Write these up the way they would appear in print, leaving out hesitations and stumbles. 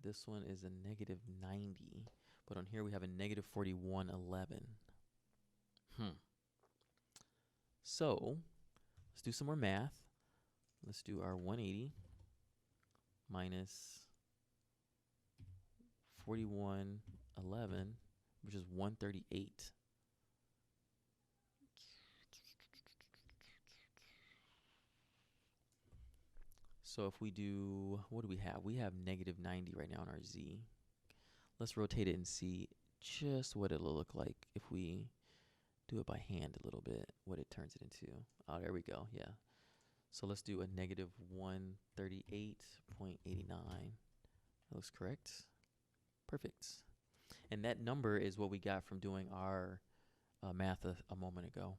this one is a negative 90. But on here we have a negative 4111. So let's do some more math. Let's do our 180 minus 4111, which is 138. So if we do, what do we have? We have negative 90 right now in our z. Let's rotate it and see just what it'll look like if we do it by hand a little bit, what it turns it into. Oh, there we go, yeah. So let's do a negative 138.89. That looks correct. Perfect. And that number is what we got from doing our math a moment ago.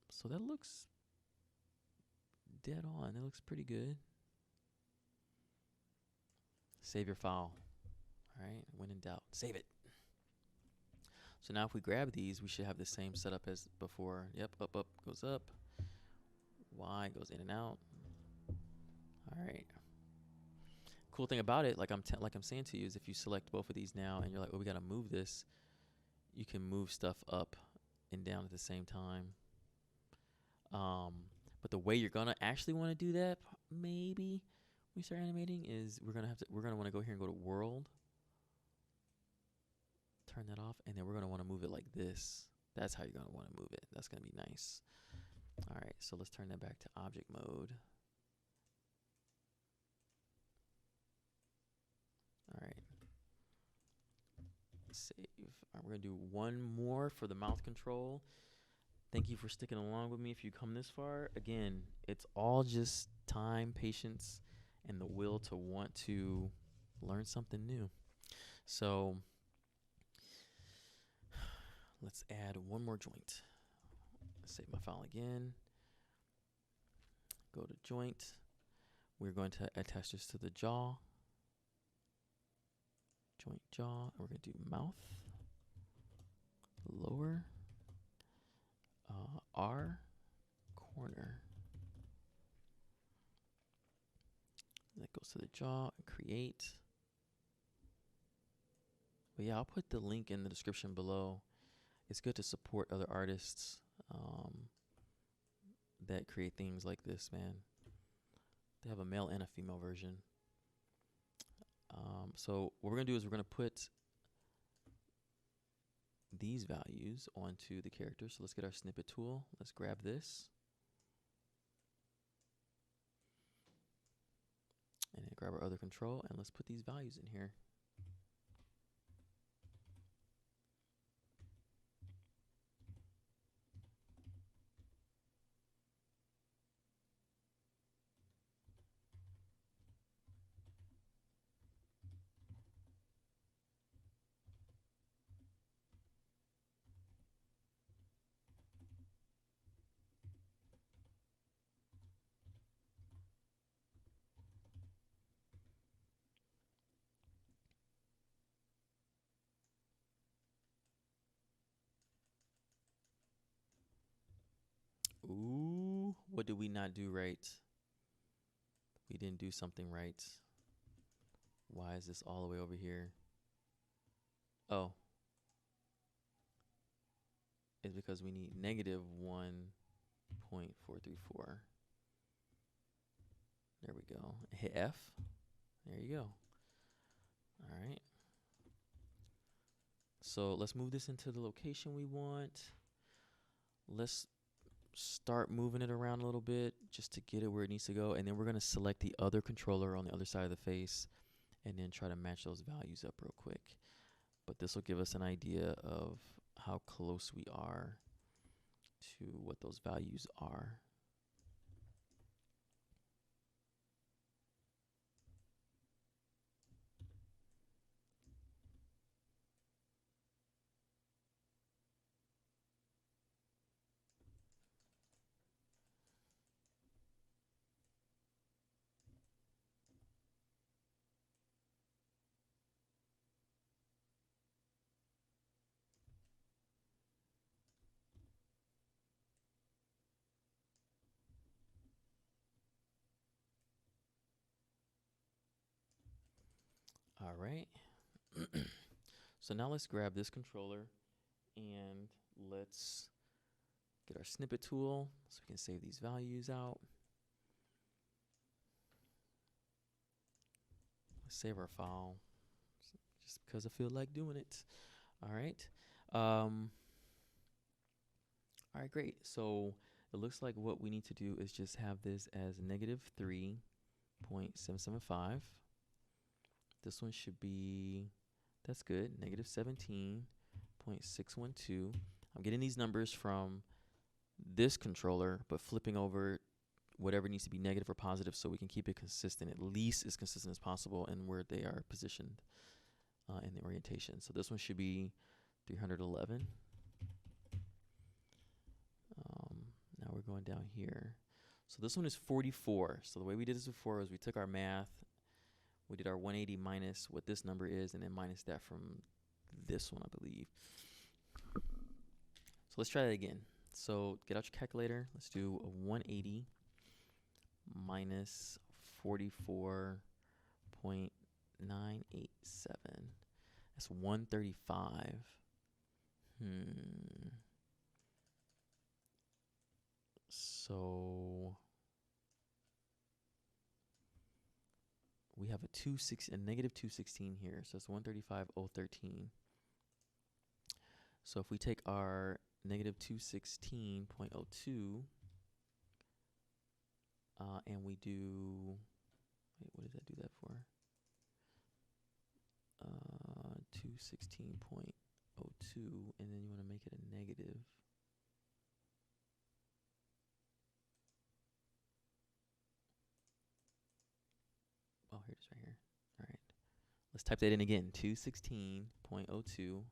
So that looks dead on. It looks pretty good. Save your file. All right, when in doubt, save it. So now if we grab these, we should have the same setup as before. Yep, up, up, goes up. Y goes in and out. All right. Cool thing about it, like I'm saying to you, is if you select both of these now and you're like, oh, we got to move this, you can move stuff up and down at the same time. But the way you're gonna actually want to do that, maybe when we start animating, is we're gonna want to go here and go to world, turn that off, and then we're gonna want to move it like this. That's how you're gonna want to move it. That's gonna be nice. All right, so let's turn that back to object mode. All right, save. All right, we're gonna do one more for the mouth control. Thank you for sticking along with me. If you come this far, again, it's all just time, patience, and the will to want to learn something new. So let's add one more joint. Save my file again. Go to joint. We're going to attach this to the jaw. Joint jaw. We're going to do mouth. Lower. R. Corner. That goes to the jaw. Create. But yeah, I'll put the link in the description below. It's good to support other artists that create things like this, man. They have a male and a female version. So what we're going to do is we're going to put these values onto the character. So let's get our snippet tool. Let's grab this. And then grab our other control, and let's put these values in here. Ooh, what did we not do right? We didn't do something right. Why is this all the way over here? Oh. It's because we need negative 1.434. There we go. Hit F. There you go. All right. So let's move this into the location we want. Let's start moving it around a little bit just to get it where it needs to go. And then we're going to select the other controller on the other side of the face and then try to match those values up real quick. But this will give us an idea of how close we are to what those values are. All right. So now let's grab this controller and let's get our snippet tool so we can save these values out. Let's save our file just because I feel like doing it. All right. All right, great. So it looks like what we need to do is just have this as negative 3.775. This one should be, that's good, negative 17.612. I'm getting these numbers from this controller, but flipping over whatever needs to be negative or positive so we can keep it consistent, at least as consistent as possible in where they are positioned in the orientation. So this one should be 311. Now we're going down here. So this one is 44. So the way we did this before was we took our math, we did our 180 minus what this number is, and then minus that from this one, I believe. So let's try that again. So get out your calculator. Let's do a 180 minus 44.987. That's 135. So we have a negative 216 here. So it's 135.013. So if we take our negative 216.02 and we do, wait, what did I do that for? 216.02, and then you want to make it a negative. Oh, here it is right here. All right. Let's type that in again. 216.02, and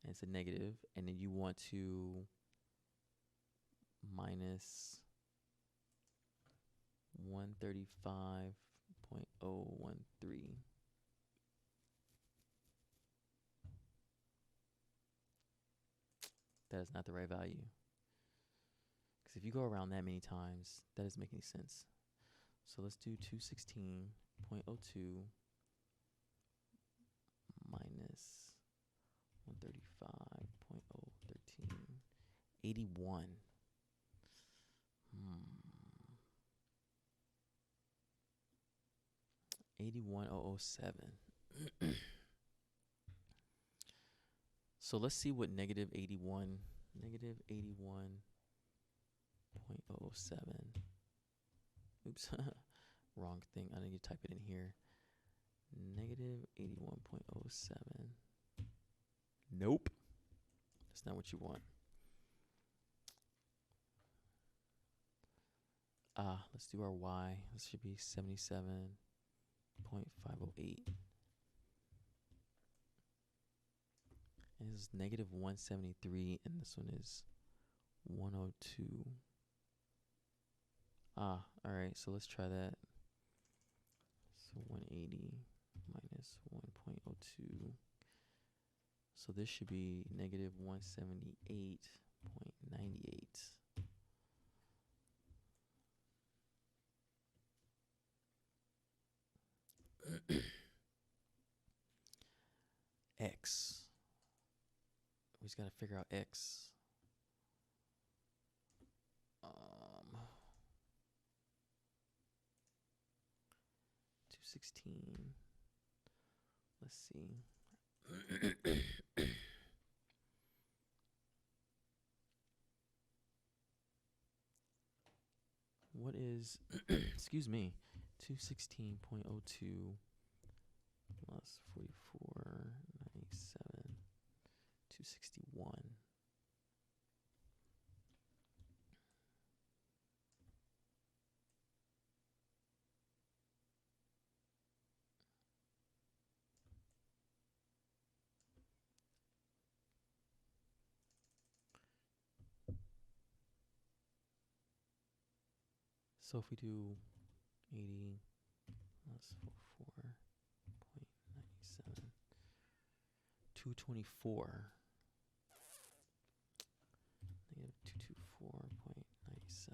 it's a negative, and then you want to minus 135.013. That is not the right value. Because if you go around that many times, that doesn't make any sense. So let's do 216.02 minus 135.013. 81. 81,007. So let's see what negative 81.007. Oops, wrong thing. I need to type it in here. Negative 81.07. Nope. That's not what you want. Let's do our y. This should be 77.508. And this is negative 173, and this one is 102. All right, so let's try that. So 180 minus 1.02. So this should be negative 178.98. X. We just got to figure out X. 216. Let's see. What is, excuse me, 216.02 plus 44.97, 261. So if we do 80 plus 44.97, 224. Negative 224.97.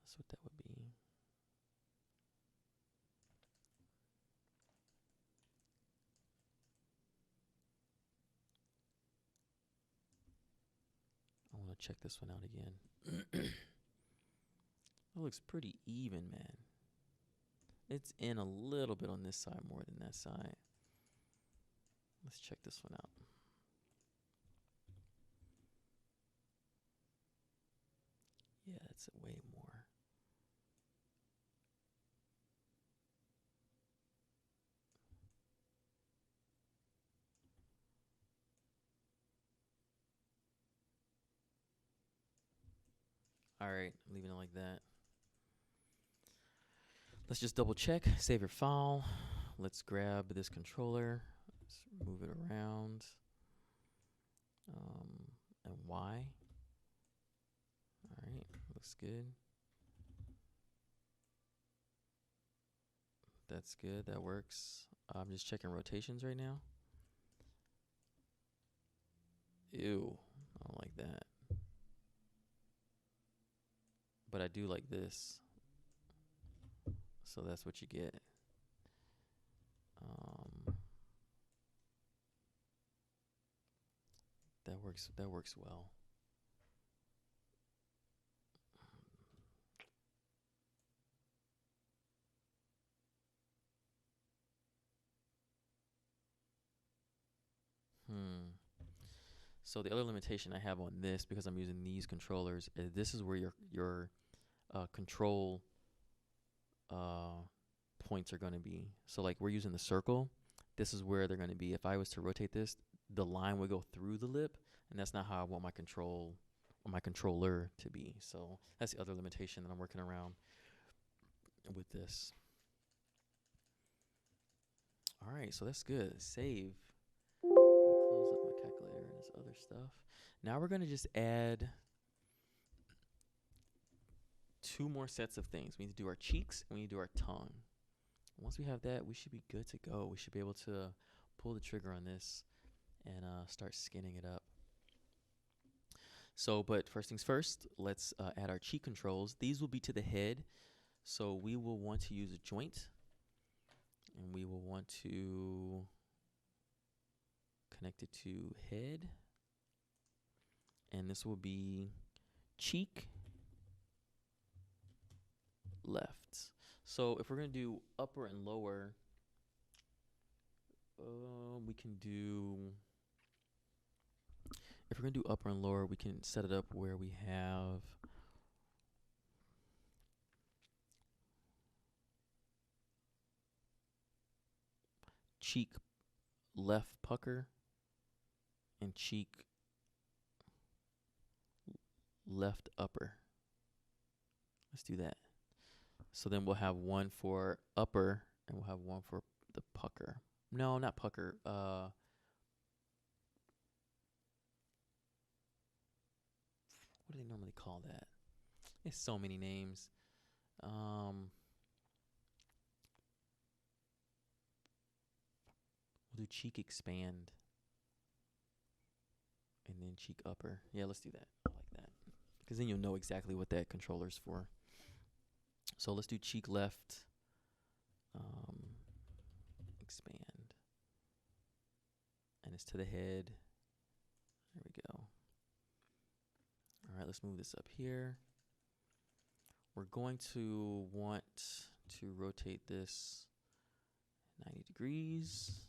That's what that would be. check this one out again. It looks pretty even, man. It's in a little bit on this side more than that side. Let's check this one out. Yeah, it's way more. All right, I'm leaving it like that. Let's just double check, save your file. Let's grab this controller, let's move it around, and Y. All right, looks good. That's good, that works. I'm just checking rotations right now. Ew, I don't like that. But I do like this. So that's what you get. That works well. So the other limitation I have on this, because I'm using these controllers, is this is where your control points are going to be. So like we're using the circle, this is where they're going to be. If I was to rotate this, the line would go through the lip, and that's not how I want my control or my controller to be. So that's the other limitation that I'm working around with this. All right, so that's good. Save. Close up my calculator and this other stuff. Now we're going to just add 2 more sets of things. We need to do our cheeks and we need to do our tongue. Once we have that, we should be good to go. We should be able to pull the trigger on this and start skinning it up. So, but first things first, let's add our cheek controls. These will be to the head. So we will want to use a joint, and we will want to connect it to head. And this will be cheek left. So if we're going to do upper and lower, we can do, if we're going to do upper and lower, we can set it up where we have cheek left pucker and cheek left upper. Let's do that. So then we'll have one for upper and we'll have one for the pucker. No, not pucker. What do they normally call that? It's so many names. We'll do cheek expand and then cheek upper. Yeah, let's do that. I like that. Because then you'll know exactly what that controller's for. So let's do cheek left expand. And it's to the head. There we go. All right, let's move this up here. We're going to want to rotate this 90 degrees.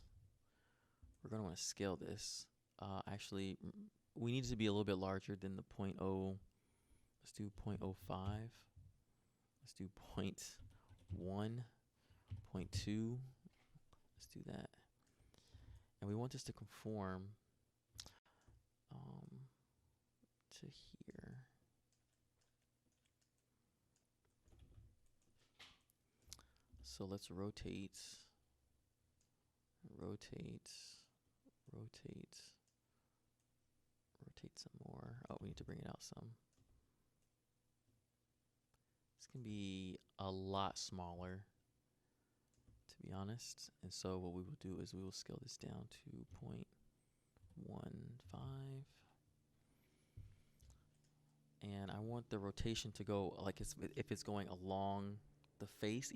We're going to want to scale this. Actually, we need it to be a little bit larger than the 0.0. Let's do 0.05. Let's do 0.1, 0.2. Let's do that. And we want this to conform to here. So let's rotate, rotate, rotate, rotate some more. Oh, we need to bring it out some. This can be a lot smaller, to be honest. And so what we will do is we will scale this down to 0.15. And I want the rotation to go like if it's going along the face, even